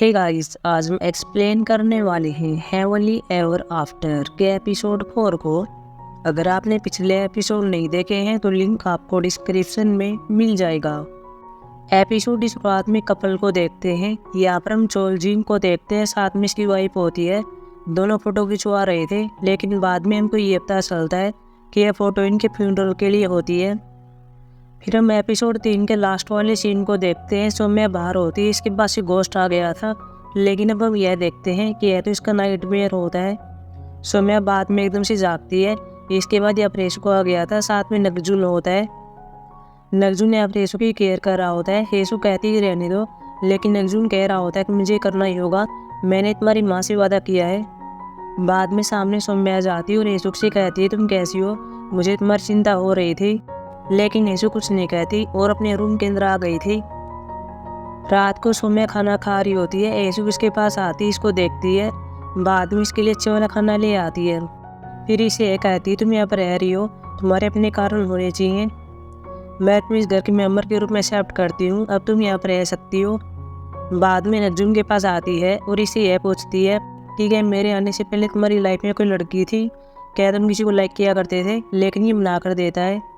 Hey guys, आज हम explain करने वाले हैं हेवनली एवर आफ्टर के एपिसोड 4 को। अगर आपने पिछले एपिसोड नहीं देखे हैं तो लिंक आपको डिस्क्रिप्शन में मिल जाएगा। एपिसोड की शुरुआत में कपल को देखते हैं। यहाँ पर हम चोलजिन को देखते हैं, साथ में इसकी वाइफ होती है। दोनों फोटो खिंचवा रहे थे, लेकिन बाद में हमको ये पता चलता है कि यह फोटो इनके फ्यूनरल के लिए होती है। फिर हम एपिसोड 3 के लास्ट वाले सीन को देखते हैं। सौम्या बाहर होती है, इसके पास से गोस्ट आ गया था, लेकिन अब हम यह देखते हैं कि यह तो इसका नाइटमेयर होता है। सौम्या बाद में एकदम से जागती है। इसके बाद यह प्रेसु को आ गया था, साथ में नगजुन होता है। नगजुन ने प्रेसु की केयर कर रहा होता है। हेसु कहती है रहने दो, लेकिन नगजुन कह रहा होता है कि मुझे करना ही होगा, मैंने तुम्हारी माँ से वादा किया है। बाद में सामने सौम्या जाती है और हेसु से कहती है तुम कैसी हो, मुझे तुम्हारी चिंता हो रही थी। लेकिन हेसु कुछ नहीं कहती और अपने रूम के अंदर आ गई थी। रात को सौम्या खाना खा रही होती है। हेसु इसके पास आती है, इसको देखती है। बाद में इसके लिए अच्छा वाला खाना ले आती है। फिर इसे कहती है तुम यहाँ पर रह रही हो, तुम्हारे अपने कारण होने चाहिए, मैं तुम्हें इस घर के मेंबर के रूप में एक्सेप्ट करती हूँ, अब तुम यहाँ पर रह सकती हो। बाद में नगजुन के पास आती है और इसे यह पूछती है कि क्या मेरे आने से पहले तुम्हारी लाइफ में कोई लड़की थी, क्या तुम किसी को लाइक किया करते थे? लेकिन ये मना कर देता है।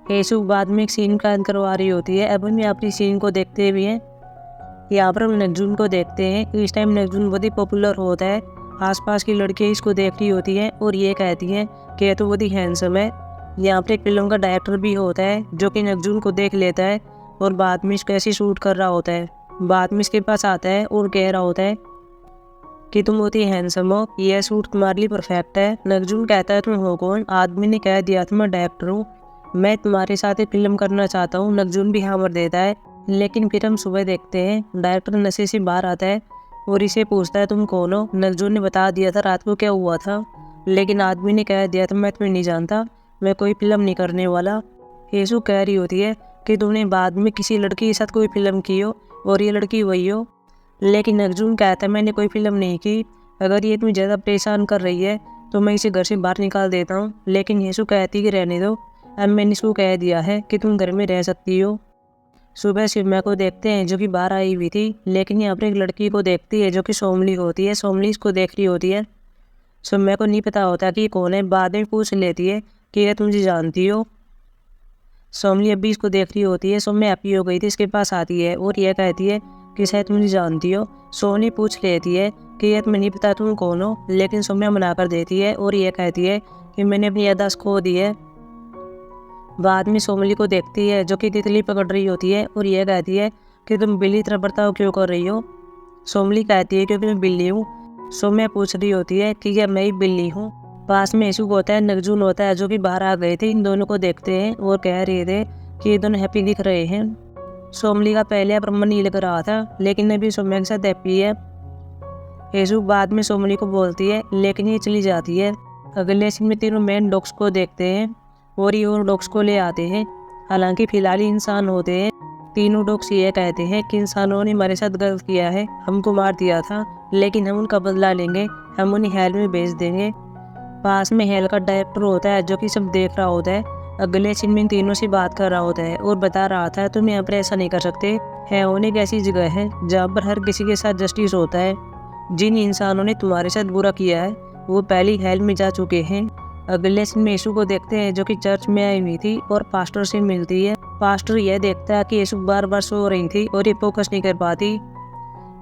हेसु बाद में एक सीन का करवा रही होती है। अब हम यहाँ अपनी सीन को देखते हुए हैं। यहाँ पर हम नगजुन को देखते हैं। इस टाइम नगजुन बहुत ही पॉपुलर होता है। आसपास की लड़कियाँ इसको देख रही होती हैं और ये कहती हैं कि यह तो बहुत ही हैंडसम है। यहाँ पर एक फिल्म का डायरेक्टर भी होता है जो कि नगजुन को देख लेता है और बाद में इसको ऐसे शूट कर रहा होता है। बाद में इसके पास आता है और कह रहा होता है कि तुम बहुत ही हैंडसम हो, यह शूट तुम्हारे लिए परफेक्ट है। नगजुन कहता है तुम हो कौन? आदमी ने कह दिया था मैं डायरेक्टर हूँ, मैं तुम्हारे साथ एक फिल्म करना चाहता हूँ। नगजुन भी हाँ भर देता है। लेकिन फिर हम सुबह देखते हैं डायरेक्टर नशे से बाहर आता है और इसे पूछता है तुम कौन हो? नगजुन ने बता दिया था रात को क्या हुआ था, लेकिन आदमी ने कह दिया था मैं तुम्हें नहीं जानता, मैं कोई फिल्म नहीं करने वाला। हेसु कह रही होती है कि तुमने बाद में किसी लड़की के साथ कोई फिल्म की हो और ये लड़की वही हो। लेकिन नगजुन कहता है मैंने कोई फिल्म नहीं की, अगर ये तुम्हें ज़्यादा परेशान कर रही है तो मैं इसे घर से बाहर निकाल देता हूँ। लेकिन हेसु कहती कि रहने दो, अब मैंने इसको कह दिया है कि तुम घर में रह सकती हो। सुबह सौम्या को देखते हैं जो कि बाहर आई हुई थी, लेकिन यहाँ पर एक लड़की को देखती है जो कि सोमली होती है। सोमली इसको देख रही होती है। सौम्या को नहीं पता होता कि कौन है। बाद में पूछ लेती है कि यह तुम मुझे जानती हो। सोमली अभी इसको देख रही होती है। सौम्या हैप्पी हो गई थी, इसके पास आती है और यह कहती है कि शायद तुम मुझे जानती हो। सोनी पूछ लेती है कि यह तुम्हें नहीं पता तुम कौन हो, लेकिन सौम्या मना कर देती है और यह कहती है कि मैंने अपनी याददाश्त खो दी है। बाद में सोमली को देखती है जो कि तितली पकड़ रही होती है और यह कहती है कि तुम बिल्ली तरह बर्ताव क्यों कर रही हो? सोमली कहती है क्योंकि मैं बिल्ली हूँ। सौम्या पूछ रही होती है कि क्या मैं ही बिल्ली हूँ? पास में हेसु होता है, नगजुन होता है जो कि बाहर आ गए थे। इन दोनों को देखते हैं और कह रहे थे कि ये दोनों हैप्पी दिख रहे हैं। सोमली का पहले मन नहीं लग रहा था, लेकिन अभी सौम्या के साथ हैप्पी है। हेसु बाद में सोमली को बोलती है, लेकिन ये चली जाती है। अगले सीन में तीनों मेन डॉग्स को देखते हैं और ये और डॉग्स को ले आते हैं। हालांकि फिलहाल इंसान होते हैं। तीनों डॉग्स ये कहते हैं कि इंसानों ने हमारे साथ गलत किया है, हमको मार दिया था, लेकिन हम उनका बदला लेंगे, हम उन्हें हेल में भेज देंगे। पास में हेल का डायरेक्टर होता है जो कि सब देख रहा होता है। अगले सीन में तीनों से बात कर रहा होता है और बता रहा था तुम यहाँ पर ऐसा नहीं कर सकते। हेवन एक ऐसी जगह है जहाँ पर हर किसी के साथ जस्टिस होता है। जिन इंसानों ने तुम्हारे साथ बुरा किया है वो पहले ही हेल में जा चुके हैं। अगले सीन में यीशु को देखते हैं जो कि चर्च में आई हुई थी और पास्टर से मिलती है। पास्टर यह देखता है कि यीशु बार बार सो रही थी और ये फोकस नहीं कर पाती।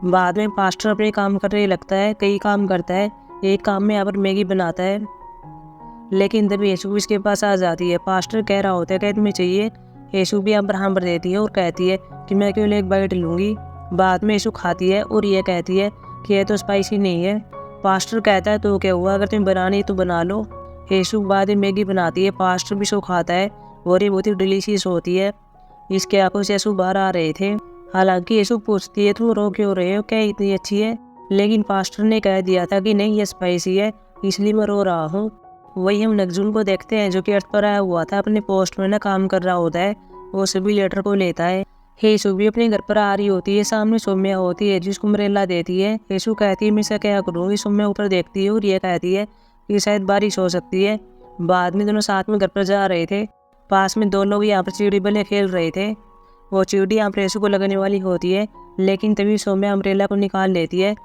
बाद में पास्टर अपने काम करने लगता है, कई काम करता है। एक काम में यहाँ पर मैगी बनाता है, लेकिन तभी यीशु इसके पास आ जाती है। पास्टर कह रहा होता है कि तुम्हें चाहिए? यीशु भी यहाँ पर हाँ भर देती है और कहती है कि मैं केवल एक बाइट लूँगी। बाद में यीशु खाती है और यह कहती है कि यह तो स्पाइसी नहीं है। पास्टर कहता है तो क्या हुआ, अगर तुम्हें बनानी तो बना लो। यीशु बाद में मैगी बनाती है, पास्टर भी सो खाता है और ये बहुत ही डिलीशियस होती है। इसके आंखों से यीशु बाहर आ रहे थे। हालांकि यीशु पूछती है तुम रो क्यों रहे हो, क्या इतनी अच्छी है? लेकिन पास्टर ने कह दिया था कि नहीं ये स्पाइसी है, इसलिए मैं रो रहा हूँ। वही हम नगजुन को देखते हैं जो कि अर्थ पर आया हुआ था, अपने पोस्ट में ना काम कर रहा होता है। वो सभी लेटर को लेता है। यीशु भी अपने घर पर आ रही होती है। सामने सौम्या होती है जिसको मरेला देती है। यीशु कहती है मैं इसे क्या करूँगी? सौम्या ऊपर देखती है और ये कहती है कि शायद बारिश हो सकती है। बाद में दोनों साथ में घर पर जा रहे थे। पास में दो लोग यहाँ पर चिड़ी बल्ले खेल रहे थे। वो चिड़ी यहाँ पर यीशु को लगने वाली होती है, लेकिन तभी सौम्या अम्ब्रेला को निकाल लेती है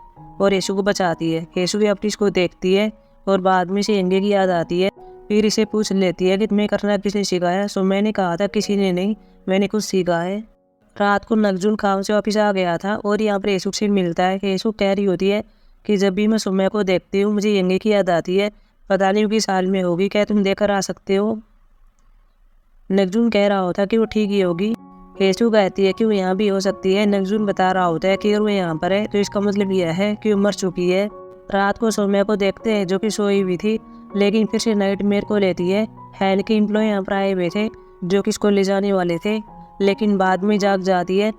और येसु को बचाती है। येसु भी अपनी इसको देखती है और बाद में इसे यंगे की याद आती है। फिर इसे पूछ लेती है कि तुम्हें करना किसने सिखाया। सौम्या ने कहा था किसी ने नहीं, मैंने कुछ सीखा है। रात को नगजुन काम से वापस आ गया था और यहाँ पर येसु से मिलता है। येसु कह रही होती है कि जब भी मैं सौम्या को देखती हूँ मुझे यंगे की याद आती है, पता नहीं किस साल में होगी, क्या तुम देकर आ सकते हो। नगजुन कह रहा होता कि वो ठीक ही होगी। येसु कहती है कि वो यहाँ भी हो सकती है। नगजुन बता रहा होता है कि अगर वो यहाँ पर है तो इसका मतलब यह है कि वो मर चुकी है। रात को सौम्या को देखते हैं जो कि सोई हुई थी, लेकिन फिर से नाइटमेयर को लेती है। हेल के एम्प्लॉय यहाँ पर आए हुए थे जो कि इसको ले जाने वाले थे, लेकिन बाद में जाग जाती है।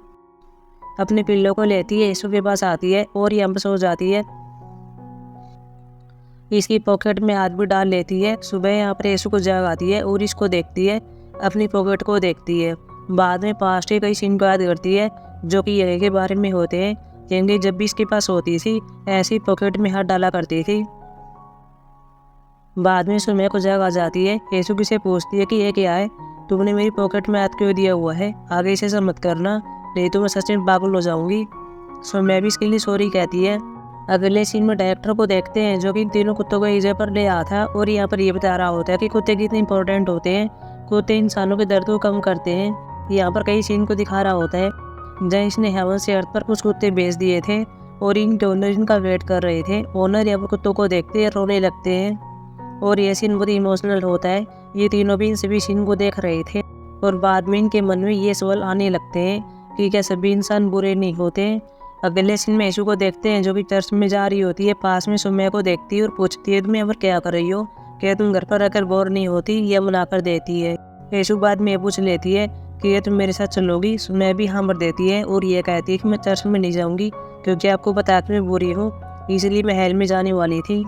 अपने पिल्लों को लेती है, येसु के पास आती है और यहाँ पर सो जाती है। इसकी पॉकेट में हाथ भी डाल लेती है। सुबह यहाँ पर येसु को जाग आती है और इसको देखती है, अपनी पॉकेट को देखती है। बाद में पास्ट के कई सीन को याद करती है जो कि यंगे के बारे में होते हैं। यंगे जब भी इसके पास होती थी ऐसी पॉकेट में हाथ डाला करती थी। बाद में सौम्या को जाग आ जाती है। येसु किसे पूछती है कि ये क्या है, तुमने मेरी पॉकेट में हाथ क्यों दिया हुआ है, आगे से ऐसा मत करना नहीं तो मैं सच में पागल हो जाऊंगी। सौम्या भी इसके लिए सॉरी कहती है। अगले सीन में डायरेक्टर को देखते हैं जो कि इन तीनों कुत्तों को इजे पर ले आया था और यहाँ पर ये बता रहा होता है कि कुत्ते कितने इंपॉर्टेंट होते हैं, कुत्ते इंसानों के दर्द को कम करते हैं। यहाँ पर कई सीन को दिखा रहा होता है जहाँ इसने हेवन से अर्थ पर कुछ कुत्ते भेज दिए थे और इन ओनर इनका वेट कर रहे थे। ओनर यहाँ पर कुत्तों को देखते हैं, रोने लगते हैं और ये सीन बहुत इमोशनल होता है। ये तीनों भी इन सभी सीन को देख रहे थे और बाद में इनके मन में ये सवाल आने लगते हैं कि क्या सभी इंसान बुरे नहीं होते। अगले सीन में येसु को देखते हैं जो कि चर्च में जा रही होती है। पास में सौम्या को देखती है और पूछती है तुम यहाँ पर क्या कर रही हो, क्या तुम घर पर रहकर बोर नहीं होती, यह मना कर देती है। येसु बाद में पूछ लेती है कि ये तुम मेरे साथ चलोगी। सौम्या भी हाँ भर देती है और ये कहती है कि मैं चर्च में नहीं जाऊंगी क्योंकि आपको पता कि मैं बुरी हूँ, इसलिए मैं हेल में जाने वाली थी,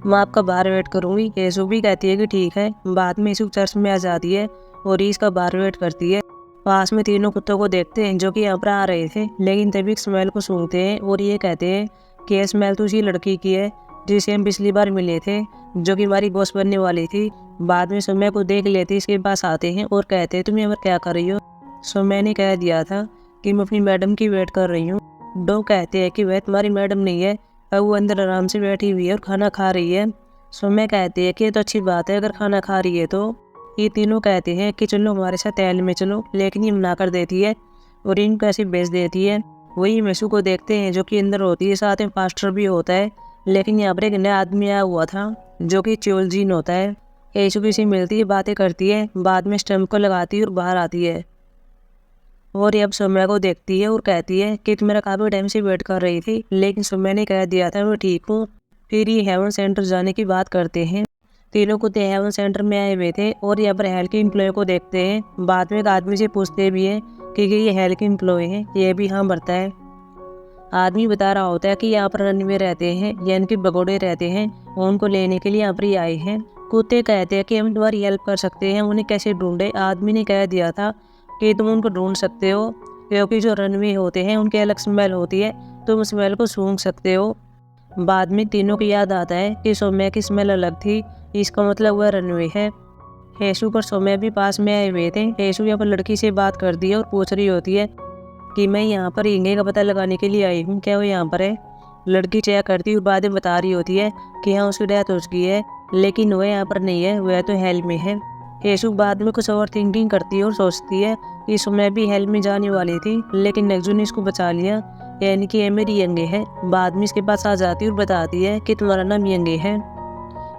मैं आपका बाहर वेट करूँगी। येसु भी कहती है कि ठीक है। बाद में येसु चर्च में आ जाती है और इसका बाहर वेट करती है। पास में तीनों कुत्तों को देखते हैं जो कि यहाँ पर आ रहे थे, लेकिन तभी स्मेल को सूंघते हैं और ये कहते हैं कि यह स्मेल तो उसी लड़की की है जिसे हम पिछली बार मिले थे, जो कि हमारी बॉस बनने वाली थी। बाद में सौम्या को देख लेते इसके पास आते हैं और कहते हैं तुम यहाँ पर क्या कर रही हो। सौम्या ने कह दिया था कि मैं अपनी मैडम की वेट कर रही हूँ। डो कहते हैं कि वह तुम्हारी मैडम नहीं है, अब वो अंदर आराम से बैठी हुई है और खाना खा रही है। सौम्या कहती है कि ये तो अच्छी बात है अगर खाना खा रही है तो। ये तीनों कहते हैं कि चलो हमारे साथ हेल में चलो, लेकिन ये मना कर देती है और इनको ऐसे भेज देती है। वही येसु को देखते हैं जो कि अंदर होती है, साथ में पास्टर भी होता है, लेकिन यहाँ पर एक नया आदमी आया हुआ था जो कि चोलजीन होता है। येसु किसी मिलती है, बातें करती है, बाद में स्टम्प को लगाती है और बाहर आती है और ये अब सौम्या को देखती है और कहती है कि तुम मेरा काफ़ी टाइम से वेट कर रही थी, लेकिन सौम्या ने कह दिया था मैं ठीक हूँ। फिर ये हेवन सेंटर जाने की बात करते हैं। तीनों कुत्ते हेवन सेंटर में आए हुए थे और यहाँ पर हेल के एम्प्लॉय को देखते हैं। बाद में एक आदमी से पूछते भी हैं कि ये हेल के एम्प्लॉय हैं, ये भी हाँ भरता है। आदमी बता रहा होता है कि यहाँ पर रनवे रहते हैं यानी कि भगोड़े रहते हैं, उनको लेने के लिए यहाँ पर ही आए हैं। कुत्ते कहते हैं कि हम तुम्हारी हेल्प कर सकते हैं, उन्हें कैसे ढूंढे। आदमी ने कह दिया था कि तुम उनको ढूंढ सकते हो क्योंकि जो रनवे होते हैं उनकी अलग स्मेल होती है, तुम स्मेल को सूंघ सकते हो। बाद में तीनों को याद आता है कि सौम्या की स्मेल अलग थी, इसका मतलब वह रनवे है। येसु पर सौम्या भी पास में आए हुए थे। येसु यहाँ पर लड़की से बात करती है और पूछ रही होती है कि मैं यहाँ पर यंगे का पता लगाने के लिए आई हूँ, क्या वो यहाँ पर है। लड़की चेक करती है और बाद में बता रही होती है कि हाँ उसकी डेथ हो चुकी है, लेकिन वह यहाँ पर नहीं है, वह तो हेल में है। येसु बाद में कुछ और थिंकिंग करती है और सोचती है कि सौम्या भी हेल में जाने वाली थी, लेकिन नगजुन ने इसको बचा लिया, यानी कि ये मेरी यंगे है। बाद में इसके पास आ जाती है और बताती है कि तुम्हारा नाम यंगे है,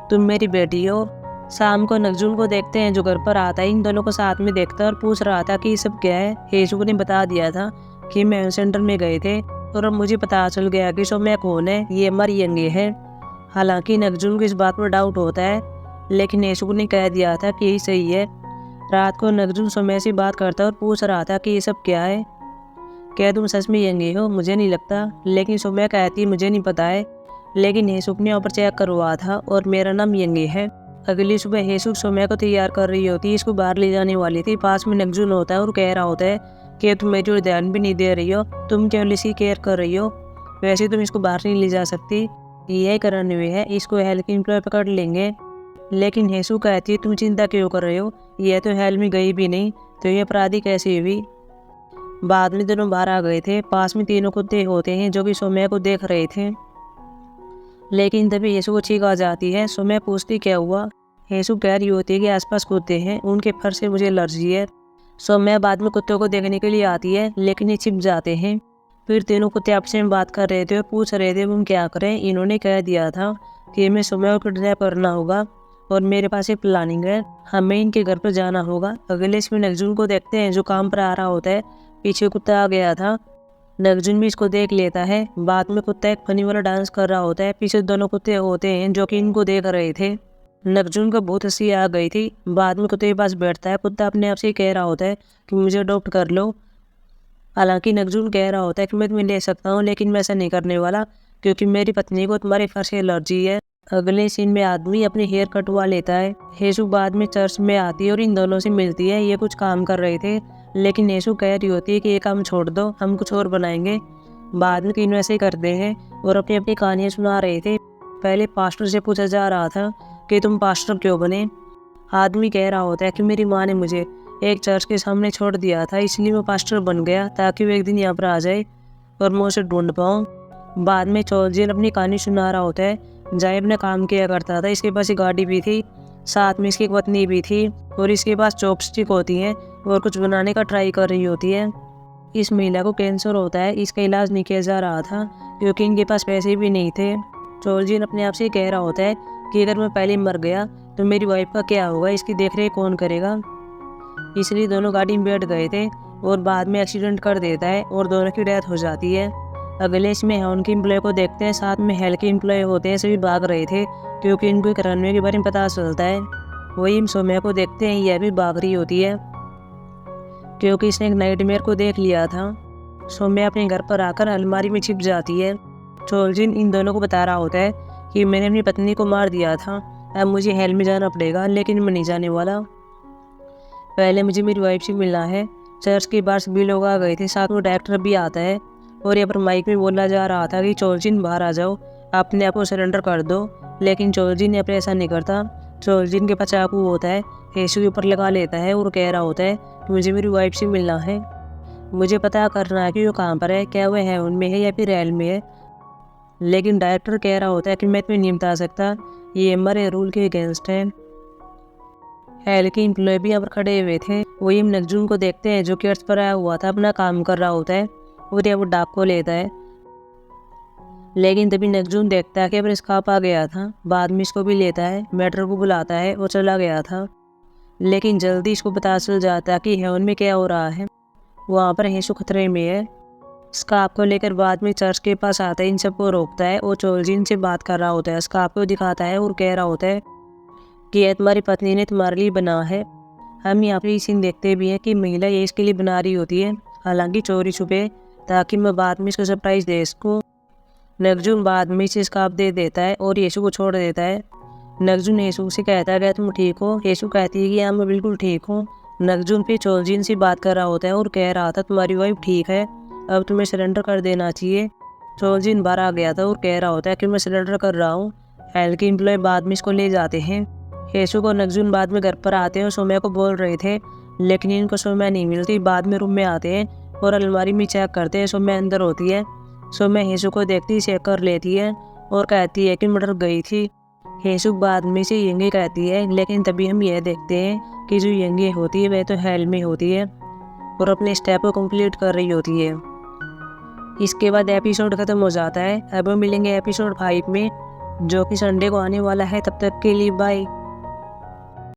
तुम मेरी बेटी हो। शाम को नगजुन को देखते हैं जो घर पर आता है, इन दोनों को साथ में देखता है और पूछ रहा था कि ये सब क्या है। येसु ने बता दिया था कि मैं सेंटर में गए थे और अब मुझे पता चल गया कि सौम्या कौन है, ये हमारी यंगे है। हालांकि नगजुन को इस बात पर डाउट होता है, लेकिन येसु ने कह दिया था कि यही सही है। रात को नगजुन सौम्या से बात करता और पूछ रहा था कि ये सब क्या है, क्या तुम सच में यंगे हो, मुझे नहीं लगता। लेकिन सौम्या कहती है मुझे नहीं पता है, लेकिन येसु ने ऊपर चेक करवा था और मेरा नाम यंगे है। अगली सुबह येसु सौम्या को तैयार कर रही होती है, इसको बाहर ले जाने वाली थी। पास में नगजुन होता है और कह रहा होता है कि तुम मेरी ध्यान भी नहीं दे रही हो, तुम केवल इसकी केयर कर रही हो, वैसे तुम इसको बाहर नहीं ले जा सकती, यही करने हुए है, इसको हेल के एम्प्लॉय पकड़ लेंगे। लेकिन येसु कहती है तुम चिंता क्यों कर रहे हो, यह तो हेल में गई भी नहीं, तो ये अपराधी कैसे हुई। बाद में दोनों बाहर आ गए थे। पास में तीनों कुत्ते होते हैं जो कि सौम्या को देख रहे थे। लेकिन तभी येसु को छींक आ जाती है। सौम्या पूछती क्या हुआ। येसु कह रही होती है कि आसपास कुत्ते हैं, उनके फर से मुझे एलर्जी है। सौम्या बाद में कुत्तों को देखने के लिए आती है, लेकिन ये छिप जाते हैं। फिर तीनों कुत्ते आपस में बात कर रहे थे और पूछ रहे थे हम क्या करें। इन्होंने कह दिया था कि हमें सौम्या को किडनैप करना होगा और मेरे पास एक प्लानिंग है, हमें इनके घर पर जाना होगा। अगले इसमें नगजुन को देखते हैं जो काम पर आ रहा होता है। पीछे कुत्ता आ गया था, नगजुन भी इसको देख लेता है। बाद में कुत्ता एक फनी वाला डांस कर रहा होता है। पीछे दोनों कुत्ते होते हैं जो कि इनको देख रहे थे। नगजुन को बहुत हंसी आ गई थी। बाद में कुत्ते के पास बैठता है। कुत्ता अपने आप से कह रहा होता है कि मुझे अडॉप्ट कर लो। हालांकि नगजुन कह रहा होता है कि मैं तुम्हें ले सकता हूँ, लेकिन मैं ऐसा नहीं करने वाला क्योंकि मेरी पत्नी को तुम्हारे फर से एलर्जी है। अगले सीन में आदमी अपने हेयर कटवा लेता है। येसु बाद में चर्च में आती है और इन दोनों से मिलती है। ये कुछ काम कर रहे थे, लेकिन येसु कह रही होती है कि ये काम छोड़ दो, हम कुछ और बनाएंगे। बाद में तीनों ऐसे ही करते हैं और अपनी अपनी कहानियाँ सुना रहे थे। पहले पास्टर से पूछा जा रहा था कि तुम पास्टर क्यों बने। आदमी कह रहा होता है कि मेरी माँ ने मुझे एक चर्च के सामने छोड़ दिया था, इसलिए मैं पास्टर बन गया ताकि वो एक दिन यहाँ पर आ जाए और मैं उसे ढूंढ पाऊँ। बाद में चोलजिन अपनी कहानी सुना रहा होता है। जाए अपना काम किया करता था, इसके पास एक गाड़ी भी थी, साथ में इसकी एक पत्नी भी थी और इसके पास चॉपस्टिक होती हैं और कुछ बनाने का ट्राई कर रही होती है। इस महिला को कैंसर होता है, इसका इलाज नहीं किया जा रहा था क्योंकि इनके पास पैसे भी नहीं थे। चोलजिन अपने आप से कह रहा होता है कि अगर मैं पहले मर गया तो मेरी वाइफ का क्या होगा, इसकी देखरेख कौन करेगा। इसलिए दोनों गाड़ी में बैठ गए थे और बाद में एक्सीडेंट कर देता है और दोनों की डेथ हो जाती है। अगले इसमें हेवन के एम्प्लॉय को देखते हैं, साथ में हेल के एम्प्लॉय होते हैं, सभी भाग रहे थे क्योंकि इनको एक रनवे के बारे में पता चलता है। वही हम सौम्या को देखते हैं, यह भी भाग रही होती है क्योंकि इसने एक नाइटमेयर को देख लिया था। सौम्या अपने घर पर आकर अलमारी में छिप जाती है। चोलजिन इन दोनों को बता रहा होता है कि मैंने अपनी पत्नी को मार दिया था, अब मुझे हेल में जाना पड़ेगा, लेकिन मैं नहीं जाने वाला। पहले मुझे मेरी वाइफ से मिलना है। चर्च के बाहर सभी लोग आ गए थे, साथ में डायरेक्टर भी आता है और यहाँ पर माइक में बोला जा रहा था कि चोलजिन बाहर आ जाओ, अपने आप को सरेंडर कर दो। लेकिन चोलजिन यहाँ पर ऐसा नहीं करता। चोलजिन के पास चाकू होता है, येसु के ऊपर लगा लेता है और कह रहा होता है कि मुझे मेरी वाइफ से मिलना है, मुझे पता करना है कि वो कहाँ पर है, क्या वो हेवन में है या फिर हेल में है। लेकिन डायरेक्टर कह रहा होता है कि मैं तुम्हें नहीं बता सकता, ये हमारे रूल के अगेंस्ट है। हेल के एम्प्लॉय भी यहाँ पर खड़े हुए थे। वही हम नगजुन को देखते हैं जो कि अर्थ पर आया हुआ था, अपना काम कर रहा होता है और यहाँ वो डाक को लेता है। लेकिन तभी नगजुन देखता है कि अब स्काप आ गया था। बाद में इसको भी लेता है, मैटर को बुलाता है और चला गया था। लेकिन जल्दी इसको पता चल जाता है कि हेवन में क्या हो रहा है, वहाँ पर येसु खतरे में है। स्काप को लेकर बाद में चर्च के पास आता है, इन सबको रोकता है और चोलजिन से बात कर रहा होता है। स्काप को दिखाता है और कह रहा होता है कि यह तुम्हारी पत्नी ने तुम्हारे लिए बना है। हम यहाँ पर ये सीन देखते भी हैं कि महिला ये इसके लिए बना रही होती है, हालांकि चोरी छुपे, ताकि मैं बाद में इसको सरप्राइज दे इसको। नगजुन बाद में इसे स्काप दे देता है और येसु को छोड़ देता है। नगजुन येसु से कहता है क्या तुम ठीक हो। येसु कहती है कि हाँ मैं बिल्कुल ठीक हूँ। नगजुन फिर चोलजिन से बात कर रहा होता है और कह रहा था तुम्हारी वाइफ ठीक है, अब तुम्हें सरेंडर कर देना चाहिए। चोलजिन बाहर आ गया था और कह रहा होता है कि मैं सरेंडर कर रहा हूँ। हेल के एम्प्लॉय बाद में इसको ले जाते हैं। येसु को नगजुन बाद में घर पर आते हैं और सौम्या को बोल रहे थे, लेकिन इनको सौम्या नहीं मिलती। बाद में रूम में आते हैं और अलमारी में चेक करते हैं, सौम्या अंदर होती है। सौम्या येसु को देखती चेक कर लेती है और कहती है कि मैं डर गई थी। येसु बाद में से यंगे कहती है, लेकिन तभी हम यह देखते हैं कि जो यंगे होती है वह तो हेल में होती है और अपने स्टेप को कंप्लीट कर रही होती है। इसके बाद एपिसोड खत्म हो जाता है। अब हम मिलेंगे एपिसोड 5 में, जो कि संडे को आने वाला है। तब तक के लिए बाय।